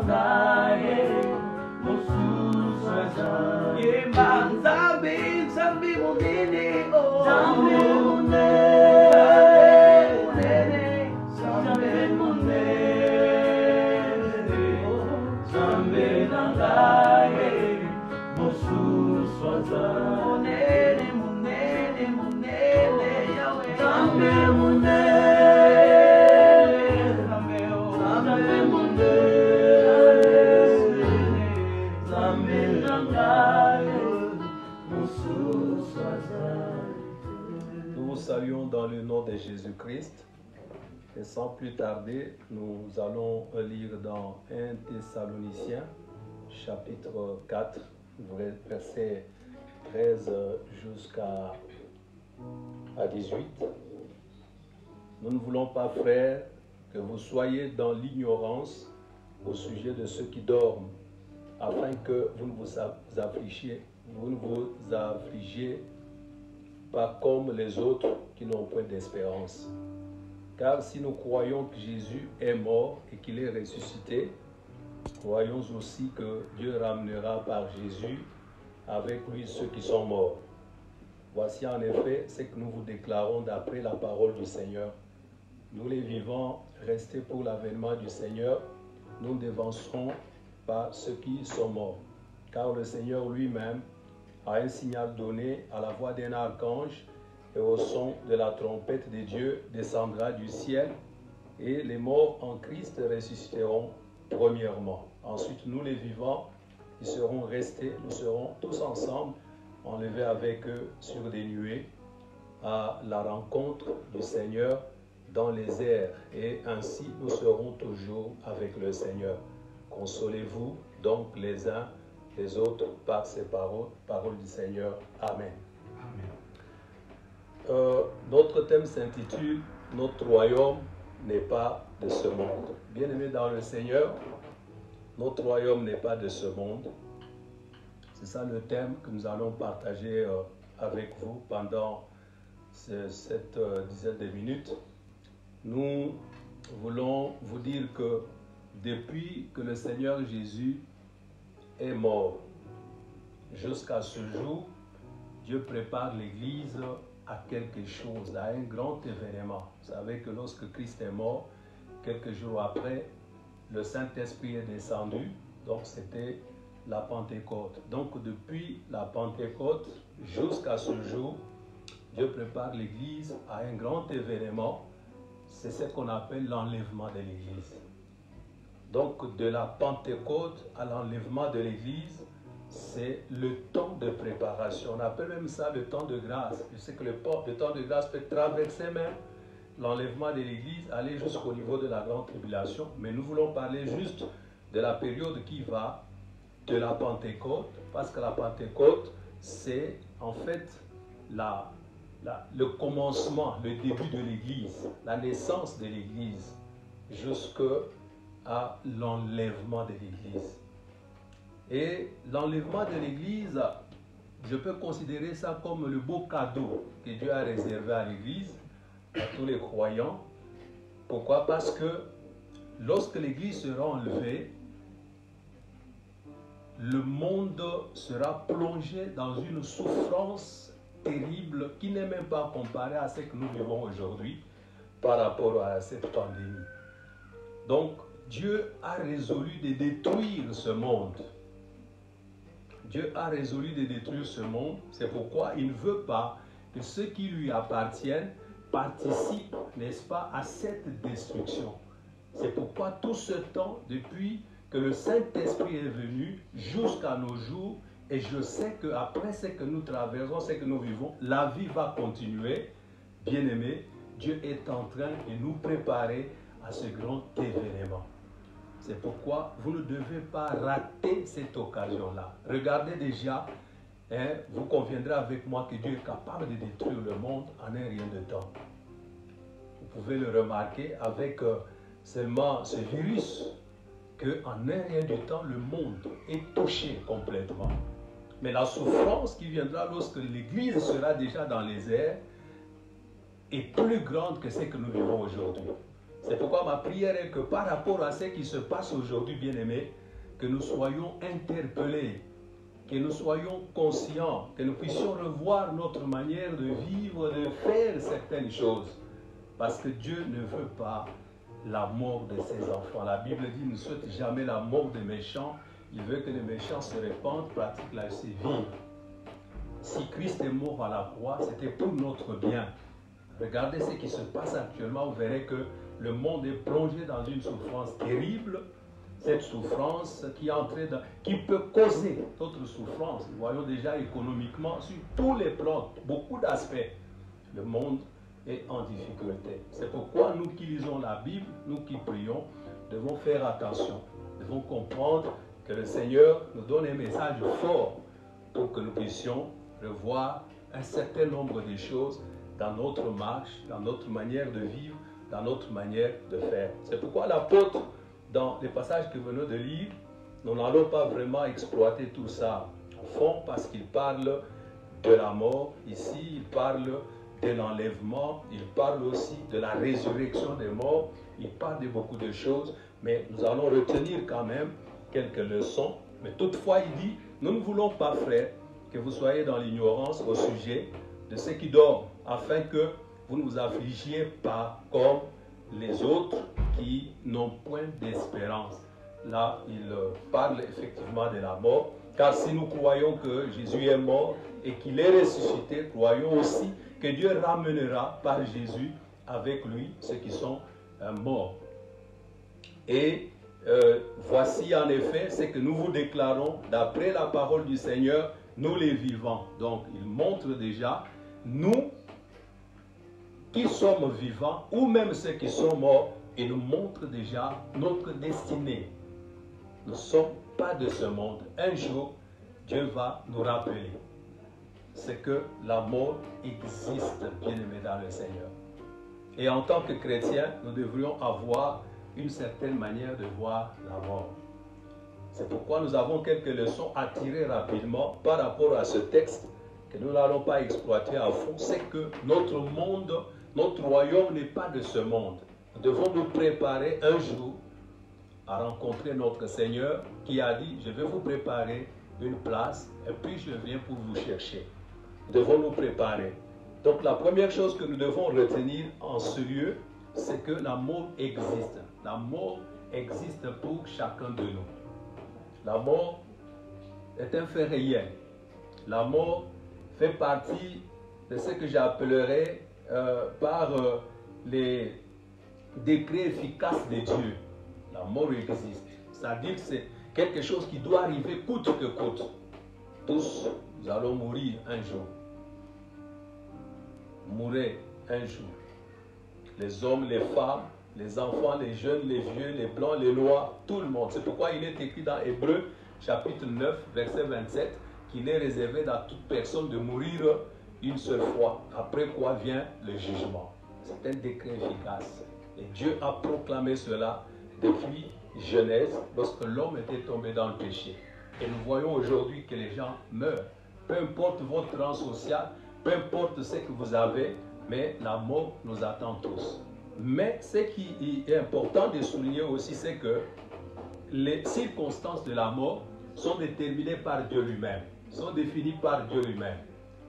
nangaye mususwaza yemba nzambi nzambi munene nzambi munene nzambi munene nzambi nangaye mususwaza munene munene munene yawe nzambi munene Nous vous saluons dans le nom de Jésus-Christ et sans plus tarder, nous allons lire dans 1 Thessaloniciens chapitre 4, versets 13 jusqu'à 18. Nous ne voulons pas, frères, que vous soyez dans l'ignorance au sujet de ceux qui dorment, afin que vous ne vous affligiez pas comme les autres qui n'ont point d'espérance. Car si nous croyons que Jésus est mort et qu'il est ressuscité, croyons aussi que Dieu ramènera par Jésus avec lui ceux qui sont morts. Voici en effet ce que nous vous déclarons d'après la parole du Seigneur. Nous les vivants, restés pour l'avènement du Seigneur, nous ne dévancerons pas ceux qui sont morts. Car le Seigneur lui-même a un signal donné à la voix d'un archange et au son de la trompette de Dieu descendra du ciel et les morts en Christ ressusciteront premièrement. Ensuite, nous les vivants qui serons restés, nous serons tous ensemble enlevés avec eux sur des nuées à la rencontre du Seigneur dans les airs et ainsi nous serons toujours avec le Seigneur. Consolez-vous donc les uns les autres par ces paroles du Seigneur. Amen. Notre thème s'intitule « Notre royaume n'est pas de ce monde ». Bien-aimés dans le Seigneur, notre royaume n'est pas de ce monde. C'est ça le thème que nous allons partager avec vous pendant cette dizaine de minutes. Nous voulons vous dire que depuis que le Seigneur Jésus est mort, jusqu'à ce jour, Dieu prépare l'Église à quelque chose, à un grand événement. Vous savez que lorsque Christ est mort, quelques jours après, le Saint-Esprit est descendu, donc c'était la Pentecôte. Donc depuis la Pentecôte jusqu'à ce jour, Dieu prépare l'Église à un grand événement. C'est ce qu'on appelle l'enlèvement de l'Église. Donc de la Pentecôte à l'enlèvement de l'Église, c'est le temps de préparation. On appelle même ça le temps de grâce. Je sais que le temps de grâce peut traverser même l'enlèvement de l'Église, aller jusqu'au niveau de la grande tribulation. Mais nous voulons parler juste de la période qui va de la Pentecôte, parce que la Pentecôte, c'est en fait le commencement, le début de l'Église, la naissance de l'Église, jusqu'à l'enlèvement de l'Église. Et l'enlèvement de l'Église, je peux considérer ça comme le beau cadeau que Dieu a réservé à l'Église, à tous les croyants. Pourquoi? Parce que lorsque l'Église sera enlevée, le monde sera plongé dans une souffrance terrible qui n'est même pas comparée à ce que nous vivons aujourd'hui par rapport à cette pandémie. Donc, Dieu a résolu de détruire ce monde. Dieu a résolu de détruire ce monde. C'est pourquoi il ne veut pas que ceux qui lui appartiennent participent, n'est-ce pas, à cette destruction. C'est pourquoi tout ce temps, depuis que le Saint-Esprit est venu jusqu'à nos jours, et je sais qu'après ce que nous traversons, ce que nous vivons, la vie va continuer. Bien-aimés, Dieu est en train de nous préparer à ce grand événement. C'est pourquoi vous ne devez pas rater cette occasion-là. Regardez déjà, vous conviendrez avec moi que Dieu est capable de détruire le monde en un rien de temps. Vous pouvez le remarquer avec seulement ce virus, qu'en un rien du temps, le monde est touché complètement. Mais la souffrance qui viendra lorsque l'Église sera déjà dans les airs est plus grande que ce que nous vivons aujourd'hui. C'est pourquoi ma prière est que par rapport à ce qui se passe aujourd'hui, bien-aimés, que nous soyons interpellés, que nous soyons conscients, que nous puissions revoir notre manière de vivre, de faire certaines choses. Parce que Dieu ne veut pas la mort de ses enfants. La Bible dit, ne souhaite jamais la mort des méchants. Il veut que les méchants se répandent, pratiquent la vie. Si Christ est mort à la croix, c'était pour notre bien. Regardez ce qui se passe actuellement, vous verrez que le monde est plongé dans une souffrance terrible. Cette souffrance qui peut causer d'autres souffrances. Nous voyons déjà économiquement, sur tous les plans, beaucoup d'aspects, le monde est en difficulté. C'est pourquoi nous qui lisons la Bible, nous qui prions, devons faire attention, devons comprendre que le Seigneur nous donne un message fort pour que nous puissions revoir un certain nombre de choses dans notre marche, dans notre manière de vivre, dans notre manière de faire. C'est pourquoi l'apôtre, dans les passages que nous venons de lire, nous n'allons pas vraiment exploiter tout ça au fond parce qu'il parle de la mort. Ici, il parle de l'enlèvement, il parle aussi de la résurrection des morts, il parle de beaucoup de choses, mais nous allons retenir quand même quelques leçons. Mais toutefois, il dit, nous ne voulons pas, frères, que vous soyez dans l'ignorance au sujet de ceux qui dorment, afin que vous ne vous affligiez pas comme les autres qui n'ont point d'espérance. Là, il parle effectivement de la mort, car si nous croyons que Jésus est mort et qu'il est ressuscité, croyons aussi que Dieu ramènera par Jésus avec lui ceux qui sont morts. Et voici en effet ce que nous vous déclarons d'après la parole du Seigneur, nous les vivants. Donc il montre déjà, nous qui sommes vivants, ou même ceux qui sont morts, il nous montre déjà notre destinée. Nous ne sommes pas de ce monde. Un jour, Dieu va nous rappeler. C'est que la mort existe, bien-aimés dans le Seigneur. Et en tant que chrétiens, nous devrions avoir une certaine manière de voir la mort. C'est pourquoi nous avons quelques leçons à tirer rapidement par rapport à ce texte que nous n'allons pas exploiter à fond. C'est que notre monde, notre royaume n'est pas de ce monde. Nous devons nous préparer un jour à rencontrer notre Seigneur qui a dit, je vais vous préparer une place et puis je viens pour vous chercher. Nous devons nous préparer. Donc la première chose que nous devons retenir en ce lieu, c'est que la mort existe. La mort existe pour chacun de nous. La mort est un fait réel. La mort fait partie de ce que j'appellerais par les décrets efficaces de Dieu. La mort existe. C'est-à-dire que c'est quelque chose qui doit arriver coûte que coûte. Tous, nous allons mourir un jour. Mourir un jour. Les hommes, les femmes, les enfants, les jeunes, les vieux, les blancs, les noirs, tout le monde. C'est pourquoi il est écrit dans Hébreux, chapitre 9, verset 27, qu'il est réservé à toute personne de mourir une seule fois, après quoi vient le jugement. C'est un décret efficace. Et Dieu a proclamé cela depuis Genèse, lorsque l'homme était tombé dans le péché. Et nous voyons aujourd'hui que les gens meurent. Peu importe votre rang social, peu importe ce que vous avez, mais la mort nous attend tous. Mais ce qui est important de souligner aussi, c'est que les circonstances de la mort sont déterminées par Dieu lui-même, sont définies par Dieu lui-même.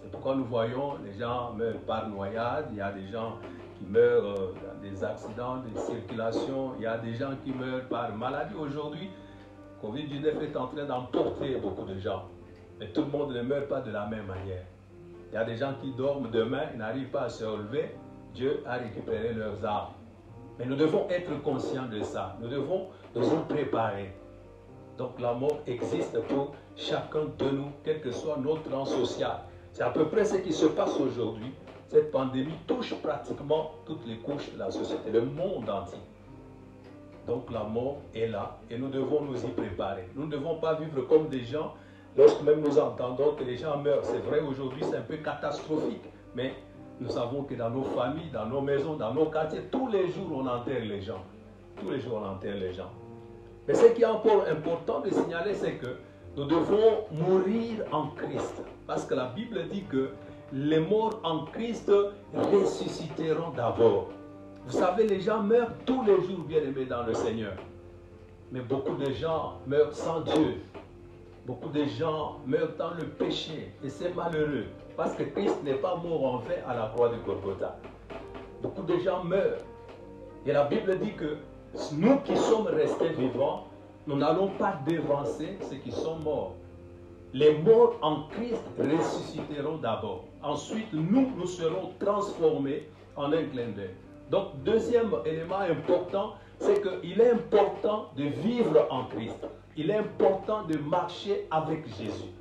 C'est pourquoi nous voyons les gens meurent par noyade, il y a des gens qui meurent dans des accidents de circulation, il y a des gens qui meurent par maladie. Aujourd'hui, Covid-19 est en train d'emporter beaucoup de gens, mais tout le monde ne meurt pas de la même manière. Il y a des gens qui dorment demain, ils n'arrivent pas à se relever, Dieu a récupéré leurs âmes. Mais nous devons être conscients de ça, nous devons nous en préparer. Donc la mort existe pour chacun de nous, quel que soit notre rang social. C'est à peu près ce qui se passe aujourd'hui. Cette pandémie touche pratiquement toutes les couches de la société, le monde entier. Donc la mort est là et nous devons nous y préparer. Nous ne devons pas vivre comme des gens, lorsque même nous entendons que les gens meurent. C'est vrai, aujourd'hui c'est un peu catastrophique, mais nous savons que dans nos familles, dans nos maisons, dans nos quartiers, tous les jours on enterre les gens. Tous les jours on enterre les gens. Mais ce qui est encore important de signaler, c'est que nous devons mourir en Christ. Parce que la Bible dit que les morts en Christ ressusciteront d'abord. Vous savez, les gens meurent tous les jours, bien-aimés dans le Seigneur. Mais beaucoup de gens meurent sans Dieu. Beaucoup de gens meurent dans le péché. Et c'est malheureux. Parce que Christ n'est pas mort en vain à la croix de Golgotha. Beaucoup de gens meurent. Et la Bible dit que nous qui sommes restés vivants, nous n'allons pas dévancer ceux qui sont morts. Les morts en Christ ressusciteront d'abord. Ensuite, nous serons transformés en un clin d'œil. Donc, deuxième élément important, c'est qu'il est important de vivre en Christ. Il est important de marcher avec Jésus.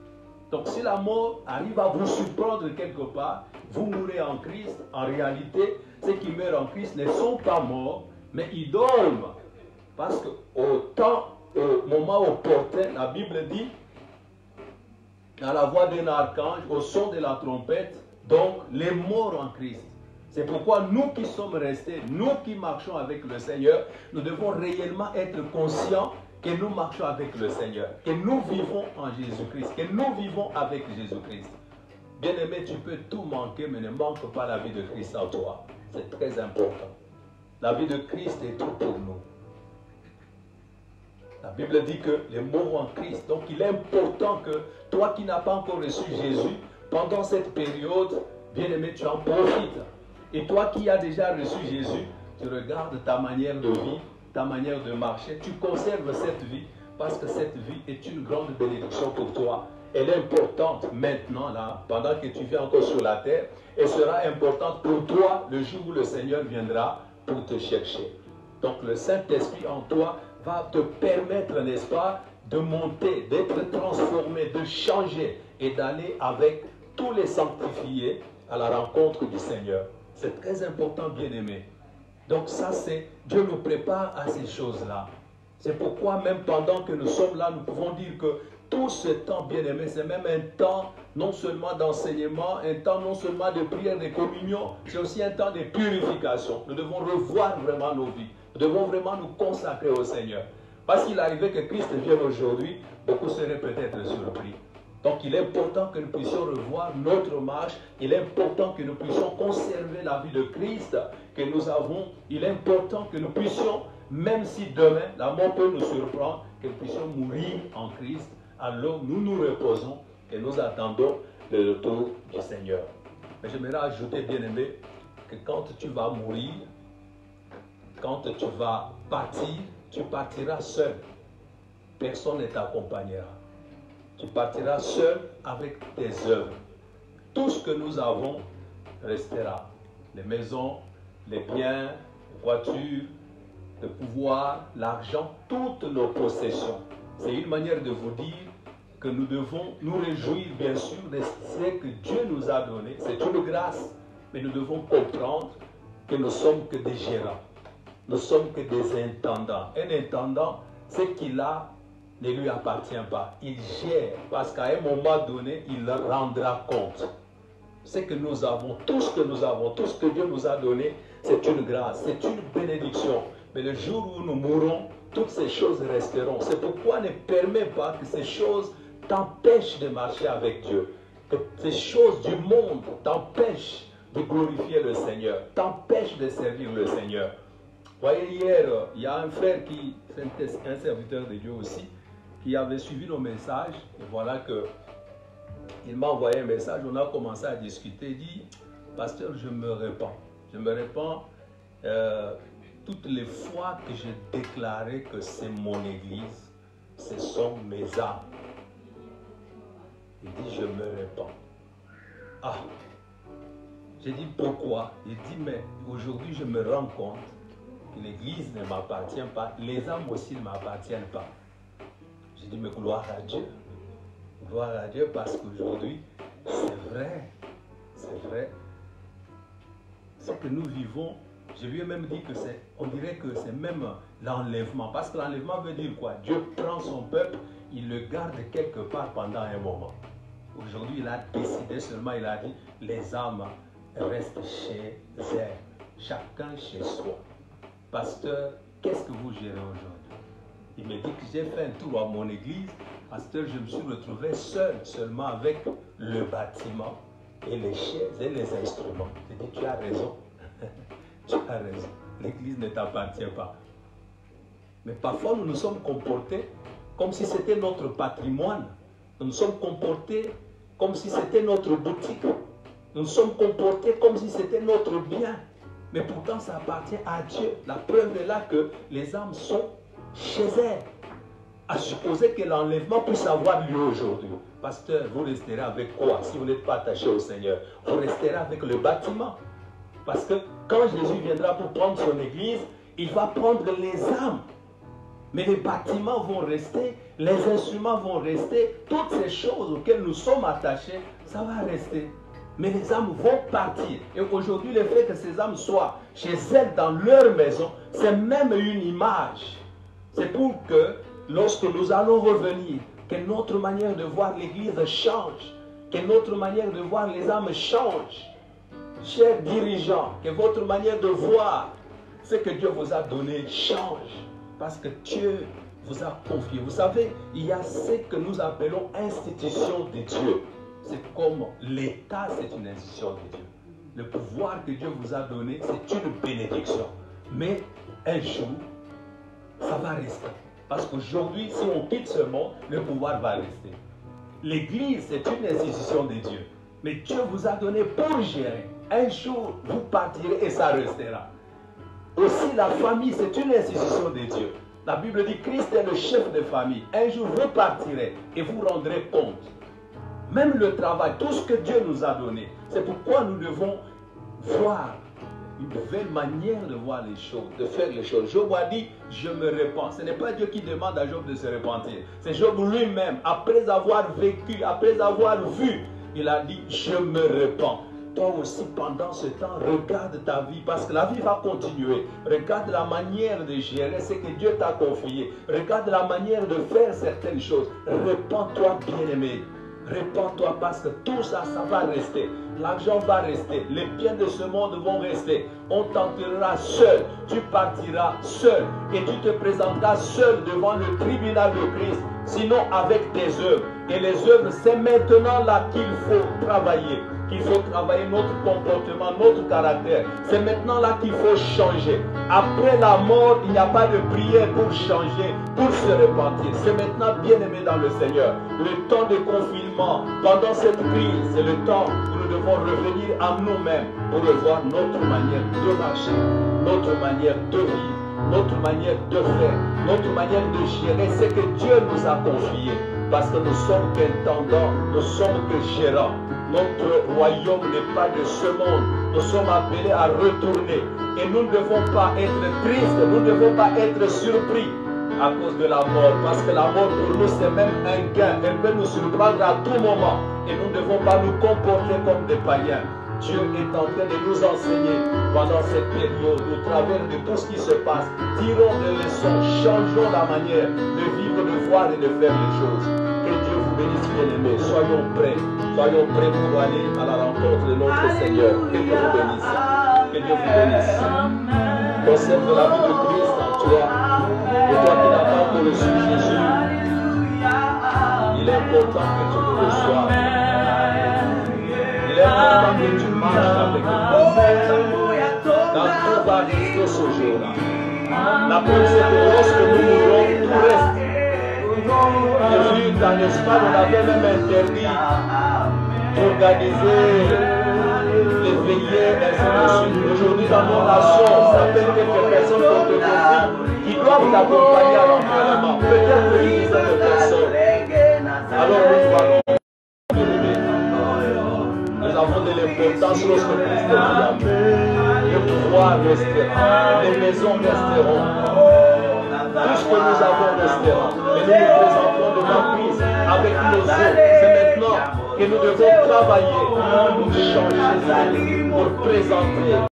Donc, si la mort arrive à vous surprendre quelque part, vous mourrez en Christ. En réalité, ceux qui meurent en Christ ne sont pas morts, mais ils dorment. Parce au moment opportun, la Bible dit, à la voix d'un archange, au son de la trompette, donc les morts en Christ. C'est pourquoi nous qui sommes restés, nous qui marchons avec le Seigneur, nous devons réellement être conscients que nous marchons avec le Seigneur, que nous vivons en Jésus-Christ, que nous vivons avec Jésus-Christ. Bien-aimé, tu peux tout manquer, mais ne manque pas la vie de Christ en toi. C'est très important. La vie de Christ est tout pour nous. La Bible dit que les morts en Christ, donc il est important que toi qui n'as pas encore reçu Jésus, pendant cette période, bien-aimé, tu en profites. Et toi qui as déjà reçu Jésus, tu regardes ta manière de vivre, ta manière de marcher, tu conserves cette vie parce que cette vie est une grande bénédiction pour toi. Elle est importante maintenant, là, pendant que tu vis encore sur la terre, et sera importante pour toi le jour où le Seigneur viendra pour te chercher. Donc le Saint-Esprit en toi va te permettre, n'est-ce pas, de monter, d'être transformé, de changer et d'aller avec tous les sanctifiés à la rencontre du Seigneur. C'est très important, bien-aimé. Donc ça, c'est, Dieu nous prépare à ces choses-là. C'est pourquoi même pendant que nous sommes là, nous pouvons dire que tout ce temps, bien-aimé, c'est même un temps non seulement d'enseignement, un temps non seulement de prière, de communion, c'est aussi un temps de purification. Nous devons revoir vraiment nos vies. Nous devons vraiment nous consacrer au Seigneur. Parce qu'il arrivait que Christ vienne aujourd'hui, beaucoup seraient peut-être surpris. Donc il est important que nous puissions revoir notre marche. Il est important que nous puissions conserver la vie de Christ que nous avons. Il est important que nous puissions, même si demain la mort peut nous surprendre, que nous puissions mourir en Christ. Alors nous nous reposons et nous attendons le retour du Seigneur. Mais j'aimerais ajouter, bien-aimé, que quand tu vas mourir, quand tu vas partir, tu partiras seul. Personne ne t'accompagnera. Tu partiras seul avec tes œuvres. Tout ce que nous avons restera. Les maisons, les biens, les voitures, le pouvoir, l'argent, toutes nos possessions. C'est une manière de vous dire que nous devons nous réjouir, bien sûr, de ce que Dieu nous a donné. C'est une grâce, mais nous devons comprendre que nous ne sommes que des gérants. Nous ne sommes que des intendants. Un intendant, ce qu'il a ne lui appartient pas. Il gère, parce qu'à un moment donné, il rendra compte. Ce que nous avons, tout ce que nous avons, tout ce que Dieu nous a donné, c'est une grâce, c'est une bénédiction. Mais le jour où nous mourrons, toutes ces choses resteront. C'est pourquoi ne permets pas que ces choses t'empêchent de marcher avec Dieu. Que ces choses du monde t'empêchent de glorifier le Seigneur, t'empêchent de servir le Seigneur. Vous voyez, hier, il y a un frère qui, c'est un serviteur de Dieu aussi, qui avait suivi nos messages. Et voilà que il m'a envoyé un message, on a commencé à discuter. Il dit, pasteur, je me répands. Je me répands toutes les fois que j'ai déclaré que c'est mon église, ce sont mes âmes. Il dit, je me répands. Ah, j'ai dit, pourquoi? Il dit, mais aujourd'hui, je me rends compte que l'église ne m'appartient pas, les âmes aussi ne m'appartiennent pas. J'ai dit, mais gloire à Dieu. Gloire à Dieu parce qu'aujourd'hui, c'est vrai. C'est vrai. Ce que nous vivons, je lui ai même dit que c'est, on dirait que c'est même l'enlèvement. Parce que l'enlèvement veut dire quoi? Dieu prend son peuple, il le garde quelque part pendant un moment. Aujourd'hui, il a décidé seulement, il a dit, les âmes restent chez elles. Chacun chez soi. Pasteur, qu'est-ce que vous gérez aujourd'hui? Il me dit que j'ai fait un tour à mon église. Pasteur, je me suis retrouvé seul, seulement avec le bâtiment et les chaises et les instruments. J'ai dit, tu as raison. Tu as raison. l'église ne t'appartient pas. Mais parfois, nous nous sommes comportés comme si c'était notre patrimoine. Nous nous sommes comportés comme si c'était notre boutique. Nous nous sommes comportés comme si c'était notre bien. Mais pourtant, ça appartient à Dieu. La preuve est là que les âmes sont chez elles. À supposer que l'enlèvement puisse avoir lieu aujourd'hui. Pasteur, vous resterez avec quoi si vous n'êtes pas attaché au Seigneur? Vous resterez avec le bâtiment. Parce que quand Jésus viendra pour prendre son église, il va prendre les âmes. Mais les bâtiments vont rester, les instruments vont rester, toutes ces choses auxquelles nous sommes attachés, ça va rester. Mais les âmes vont partir. Et aujourd'hui, le fait que ces âmes soient chez elles dans leur maison, c'est même une image. C'est pour que lorsque nous allons revenir, que notre manière de voir l'église change, que notre manière de voir les âmes change. Chers dirigeants, que votre manière de voir ce que Dieu vous a donné change. Parce que Dieu vous a confié. Vous savez, il y a ce que nous appelons institution de Dieu. C'est comme l'État, c'est une institution de Dieu. Le pouvoir que Dieu vous a donné, c'est une bénédiction. Mais un jour, ça va rester. Parce qu'aujourd'hui, si on quitte ce monde, le pouvoir va rester. L'Église, c'est une institution de Dieu. Mais Dieu vous a donné pour gérer. Un jour, vous partirez et ça restera. Aussi, la famille, c'est une institution de Dieu. La Bible dit Christ est le chef de famille. Un jour, vous partirez et vous rendrez compte. Même le travail, tout ce que Dieu nous a donné. C'est pourquoi nous devons voir une nouvelle manière de voir les choses, de faire les choses. Job a dit, je me repens. Ce n'est pas Dieu qui demande à Job de se repentir. C'est Job lui-même, après avoir vécu, après avoir vu, il a dit, je me repens. Toi aussi, pendant ce temps, regarde ta vie, parce que la vie va continuer. Regarde la manière de gérer ce que Dieu t'a confié. Regarde la manière de faire certaines choses. Repens-toi, bien-aimé. Repens-toi, parce que tout ça, ça va rester. L'argent va rester. Les biens de ce monde vont rester. On t'enterrera seul. Tu partiras seul. Et tu te présenteras seul devant le tribunal de Christ. Sinon, avec tes œuvres. Et les œuvres, c'est maintenant là qu'il faut travailler. Qu'il faut travailler notre comportement, notre caractère. C'est maintenant là qu'il faut changer. Après la mort, il n'y a pas de prière pour changer, pour se repentir. C'est maintenant, bien-aimé dans le Seigneur. Le temps de confinement, pendant cette crise, c'est le temps où nous devons revenir à nous-mêmes pour revoir notre manière de marcher, notre manière de vivre, notre manière de faire, notre manière de gérer ce que Dieu nous a confié. Parce que nous sommes qu'intendants, nous sommes que gérants. Notre royaume n'est pas de ce monde. Nous sommes appelés à retourner. Et nous ne devons pas être tristes, nous ne devons pas être surpris à cause de la mort. Parce que la mort pour nous c'est même un gain. Elle peut nous surprendre à tout moment. Et nous ne devons pas nous comporter comme des païens. Dieu est en train de nous enseigner pendant cette période, au travers de tout ce qui se passe. Tirons des leçons, changeons la manière de vivre, de voir et de faire les choses. Que Dieu vous bénisse, bien-aimés. Soyons prêts pour aller à la rencontre de notre Seigneur. Que Dieu vous bénisse. Que Dieu vous bénisse. Conserve la vie de Christ en toi. Et toi qui n'as pas encore reçu Jésus, il est important que tu le reçoives. Il est important que tu marches avec lui. Dans tout va rester ce jour-là. La preuve, c'est que lorsque nous mourrons, tout reste. J'ai vu dans l'Espagne, on avait même interdit d'organiser les veillées, ainsi de suite. Aujourd'hui, dans nos nations, ça fait quelques personnes qu'on te confie qui doivent t'accompagner à l'enterrement. Peut-être une dizaine de personnes. Alors nous allons. Nous avons de l'importance lorsque Christ est là. Le pouvoir restera, les maisons resteront. Tout ce que nous avons restera. Mais nous nous présentons devant Christ avec nos œuvres. C'est maintenant que nous devons travailler pour changer, pour présenter.